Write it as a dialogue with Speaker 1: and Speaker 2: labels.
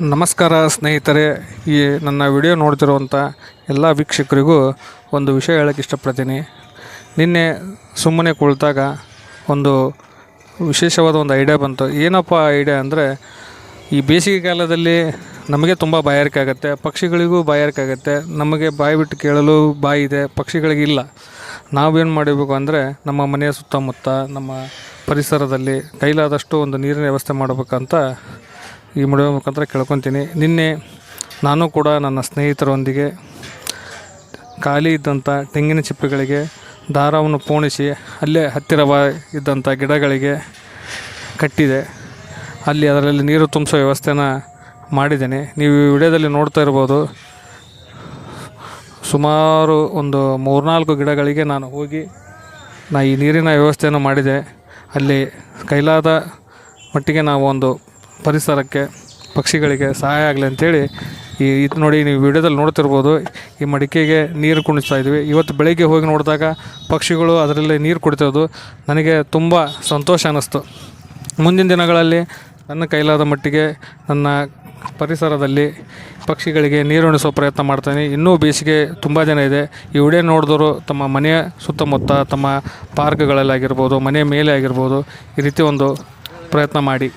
Speaker 1: ನಮಸ್ಕಾರ ಸ್ನೇಹಿತರೆ. ಈ ನನ್ನ ವಿಡಿಯೋ ನೋಡ್ತಿರುವಂಥ ಎಲ್ಲ ವೀಕ್ಷಕರಿಗೂ ಒಂದು ವಿಷಯ ಹೇಳೋಕ್ಕೆ ಇಷ್ಟಪಡ್ತೀನಿ. ನಿನ್ನೆ ಸುಮ್ಮನೆ ಕುಳಿತಾಗ ಒಂದು ವಿಶೇಷವಾದ ಒಂದು ಐಡಿಯಾ ಬಂತು. ಏನಪ್ಪ ಐಡಿಯಾ ಅಂದರೆ, ಈ ಬೇಸಿಗೆ ಕಾಲದಲ್ಲಿ ನಮಗೆ ತುಂಬ ಬಾಯಾರಿಕೆ ಆಗುತ್ತೆ, ಪಕ್ಷಿಗಳಿಗೂ ಬಾಯಾರಿಕೆ ಆಗುತ್ತೆ. ನಮಗೆ ಬಾಯಿ ಬಿಟ್ಟು ಕೇಳಲು ಬಾಯಿ ಇದೆ, ಪಕ್ಷಿಗಳಿಗಿಲ್ಲ. ನಾವೇನು ಮಾಡಬೇಕು ಅಂದರೆ, ನಮ್ಮ ಮನೆಯ ಸುತ್ತಮುತ್ತ ನಮ್ಮ ಪರಿಸರದಲ್ಲಿ ಕೈಲಾದಷ್ಟು ಒಂದು ನೀರಿನ ವ್ಯವಸ್ಥೆ ಮಾಡಬೇಕಂತ ಈ ವಿಡಿಯೋ ಮುಖಾಂತರ ಕೇಳ್ಕೊತೀನಿ. ನಿನ್ನೆ ನಾನು ಕೂಡ ನನ್ನ ಸ್ನೇಹಿತರೊಂದಿಗೆ ಖಾಲಿ ಇದ್ದಂಥ ತೆಂಗಿನ ಚಿಪ್ಪುಗಳಿಗೆ ದಾರವನ್ನು ಪೋಣಿಸಿ ಅಲ್ಲೇ ಹತ್ತಿರವಾಗಿದ್ದಂಥ ಗಿಡಗಳಿಗೆ ಕಟ್ಟಿದೆ. ಅಲ್ಲಿ ಅದರಲ್ಲಿ ನೀರು ತುಂಬಿಸೋ ವ್ಯವಸ್ಥೆನ ಮಾಡಿದ್ದೇನೆ. ನೀವು ಈ ವಿಡಿಯೋದಲ್ಲಿ ನೋಡ್ತಾ ಇರ್ಬೋದು. ಸುಮಾರು ಒಂದು 3-4 ಗಿಡಗಳಿಗೆ ನಾನು ಹೋಗಿ ಈ ನೀರಿನ ವ್ಯವಸ್ಥೆಯನ್ನು ಮಾಡಿದೆ. ಅಲ್ಲಿ ಕೈಲಾದ ಮಟ್ಟಿಗೆ ನಾವು ಒಂದು ಪರಿಸರಕ್ಕೆ, ಪಕ್ಷಿಗಳಿಗೆ ಸಹಾಯ ಆಗಲಿ ಅಂಥೇಳಿ ಇದು ನೋಡಿ, ನೀವು ವಿಡಿಯೋದಲ್ಲಿ ನೋಡ್ತಿರ್ಬೋದು. ಈ ಮಡಿಕೆಗೆ ನೀರು ಕುಣಿಸ್ತಾ ಇದ್ವಿ. ಇವತ್ತು ಬೆಳಗ್ಗೆ ಹೋಗಿ ನೋಡಿದಾಗ ಪಕ್ಷಿಗಳು ಅದರಲ್ಲಿ ನೀರು ಕುಡಿತಿರೋದು ನನಗೆ ತುಂಬ ಸಂತೋಷ ಅನ್ನಿಸ್ತು. ಮುಂದಿನ ದಿನಗಳಲ್ಲಿ ನನ್ನ ಕೈಲಾದ ಮಟ್ಟಿಗೆ ನನ್ನ ಪರಿಸರದಲ್ಲಿ ಪಕ್ಷಿಗಳಿಗೆ ನೀರುಣಿಸೋ ಪ್ರಯತ್ನ ಮಾಡ್ತೀನಿ. ಇನ್ನೂ ಬೇಸಿಗೆ ತುಂಬ ಜನ ಇದೆ. ಈ ವಿಡಿಯೋ ನೋಡಿದವರು ತಮ್ಮ ಮನೆಯ ಸುತ್ತಮುತ್ತ, ತಮ್ಮ ಪಾರ್ಕ್ಗಳಲ್ಲಾಗಿರ್ಬೋದು, ಮನೆಯ ಮೇಲೆ ಆಗಿರ್ಬೋದು, ಈ ರೀತಿ ಒಂದು ಪ್ರಯತ್ನ ಮಾಡಿ.